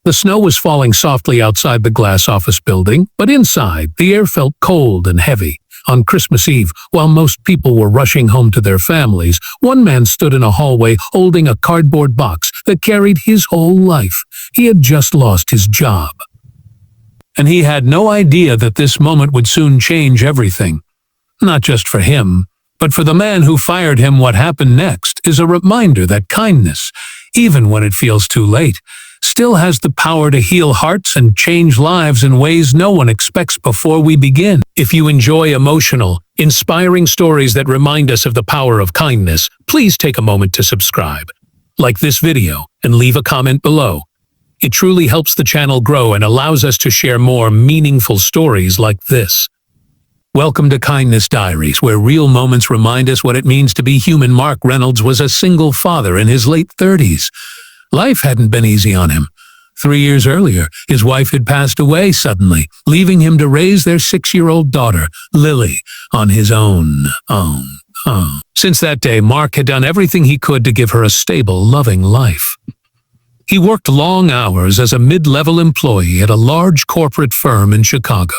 The snow was falling softly outside the glass office building, but inside, the air felt cold and heavy. On Christmas Eve, while most people were rushing home to their families, one man stood in a hallway holding a cardboard box that carried his whole life. He had just lost his job. And he had no idea that this moment would soon change everything. Not just for him, but for the man who fired him. What happened next is a reminder that kindness, even when it feels too late, still has the power to heal hearts and change lives in ways no one expects before we begin. If you enjoy emotional, inspiring stories that remind us of the power of kindness, please take a moment to subscribe, like this video, and leave a comment below. It truly helps the channel grow and allows us to share more meaningful stories like this. Welcome to Kindness Diaries, where real moments remind us what it means to be human. Mark Reynolds was a single father in his late 30s. Life hadn't been easy on him. 3 years earlier, his wife had passed away suddenly, leaving him to raise their 6-year-old daughter, Lily, on his own. Since that day, Mark had done everything he could to give her a stable, loving life. He worked long hours as a mid-level employee at a large corporate firm in Chicago.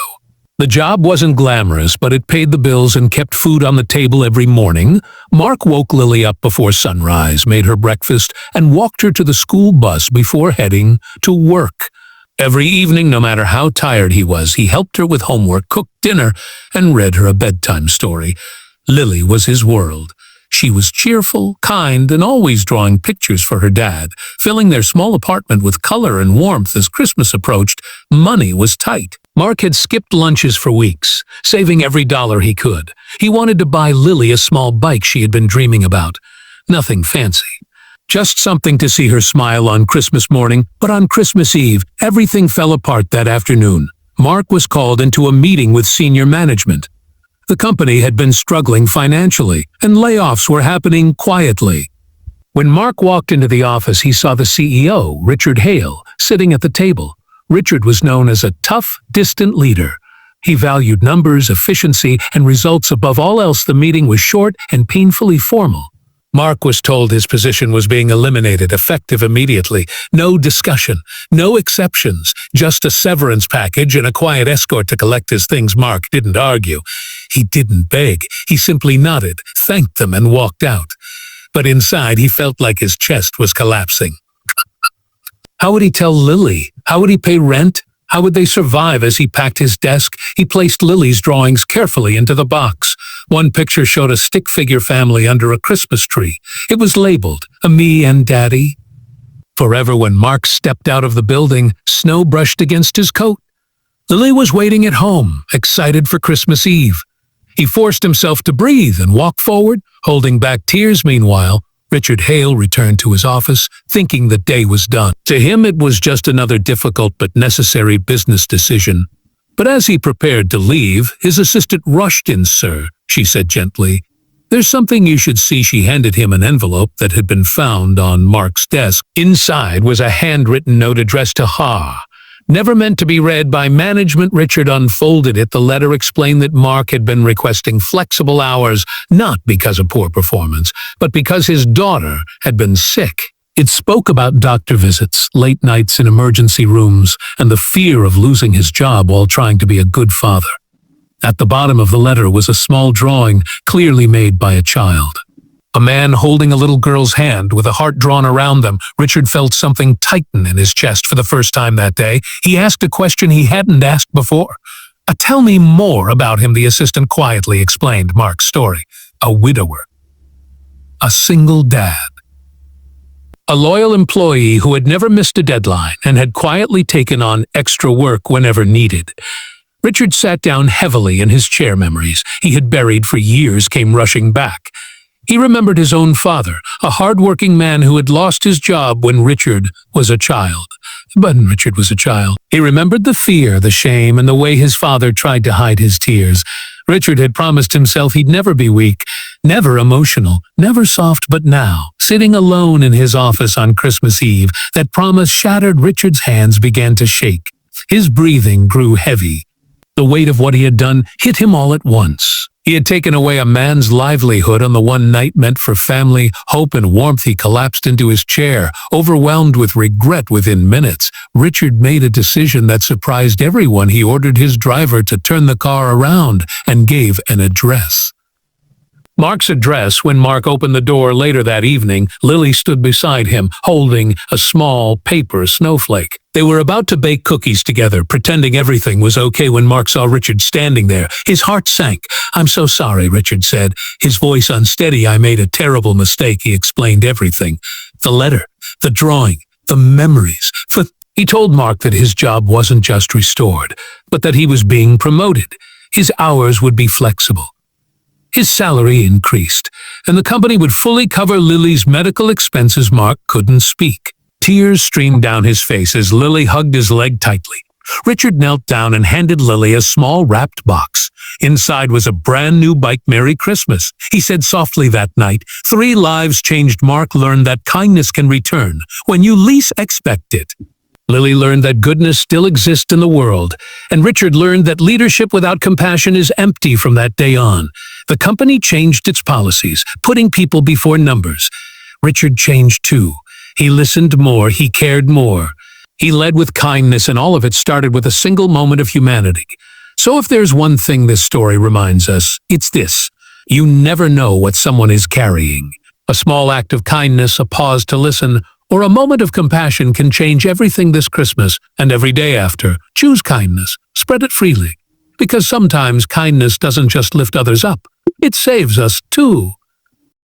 The job wasn't glamorous, but it paid the bills and kept food on the table every morning. Mark woke Lily up before sunrise, made her breakfast, and walked her to the school bus before heading to work. Every evening, no matter how tired he was, he helped her with homework, cooked dinner, and read her a bedtime story. Lily was his world. She was cheerful, kind, and always drawing pictures for her dad, filling their small apartment with color and warmth. As Christmas approached, money was tight. Mark had skipped lunches for weeks, saving every dollar he could. He wanted to buy Lily a small bike she had been dreaming about. Nothing fancy. Just something to see her smile on Christmas morning. But on Christmas Eve, everything fell apart that afternoon. Mark was called into a meeting with senior management. The company had been struggling financially, and layoffs were happening quietly. When Mark walked into the office, he saw the CEO, Richard Hale, sitting at the table. Richard was known as a tough, distant leader. He valued numbers, efficiency, and results above all else. The meeting was short and painfully formal. Mark was told his position was being eliminated, effective immediately. No discussion, no exceptions, just a severance package and a quiet escort to collect his things. Mark didn't argue. He didn't beg. He simply nodded, thanked them, and walked out. But inside, he felt like his chest was collapsing. How would he tell Lily? How would he pay rent? How would they survive? As he packed his desk, he placed Lily's drawings carefully into the box. One picture showed a stick-figure family under a Christmas tree. It was labeled, "A Me and Daddy." Forever. When Mark stepped out of the building, snow brushed against his coat. Lily was waiting at home, excited for Christmas Eve. He forced himself to breathe and walk forward, holding back tears. Meanwhile, Richard Hale returned to his office, thinking the day was done. To him, it was just another difficult but necessary business decision. But as he prepared to leave, his assistant rushed in. "Sir," she said gently, "there's something you should see." She handed him an envelope that had been found on Mark's desk. Inside was a handwritten note addressed to Ha. Never meant to be read by management. Richard unfolded it. The letter explained that Mark had been requesting flexible hours, not because of poor performance, but because his daughter had been sick. It spoke about doctor visits, late nights in emergency rooms, and the fear of losing his job while trying to be a good father. At the bottom of the letter was a small drawing, clearly made by a child. A man holding a little girl's hand with a heart drawn around them. Richard felt something tighten in his chest for the first time that day. He asked a question he hadn't asked before. "Tell me more about him," the assistant quietly explained Mark's story. A widower. A single dad. A loyal employee who had never missed a deadline and had quietly taken on extra work whenever needed. Richard sat down heavily in his chair. Memories he had buried for years came rushing back. He remembered his own father, a hard-working man who had lost his job when Richard was a child. He remembered the fear, the shame, and the way his father tried to hide his tears. Richard had promised himself he'd never be weak, never emotional, never soft. But now, sitting alone in his office on Christmas Eve, that promise shattered. Richard's hands began to shake. His breathing grew heavy. The weight of what he had done hit him all at once. He had taken away a man's livelihood on the one night meant for family, hope, and warmth. He collapsed into his chair, overwhelmed with regret. Within minutes, Richard made a decision that surprised everyone. He ordered his driver to turn the car around and gave an address. Mark's address. When Mark opened the door later that evening, Lily stood beside him, holding a small paper snowflake. They were about to bake cookies together, pretending everything was okay when Mark saw Richard standing there. His heart sank. "I'm so sorry," Richard said, his voice unsteady. "I made a terrible mistake." He explained everything. The letter, the drawing, the memories. He told Mark that his job wasn't just restored, but that he was being promoted. His hours would be flexible. His salary increased, and the company would fully cover Lily's medical expenses. Mark couldn't speak. Tears streamed down his face as Lily hugged his leg tightly. Richard knelt down and handed Lily a small wrapped box. Inside was a brand new bike. "Merry Christmas," he said softly that night. 3 lives changed. Mark learned that kindness can return when you least expect it. Lily learned that goodness still exists in the world, and Richard learned that leadership without compassion is empty. From that day on, the company changed its policies, putting people before numbers. Richard changed too. He listened more, he cared more. He led with kindness, and all of it started with a single moment of humanity. So if there's one thing this story reminds us, it's this: you never know what someone is carrying. A small act of kindness, a pause to listen, or a moment of compassion can change everything this Christmas and every day after. Choose kindness. Spread it freely. Because sometimes kindness doesn't just lift others up. It saves us too.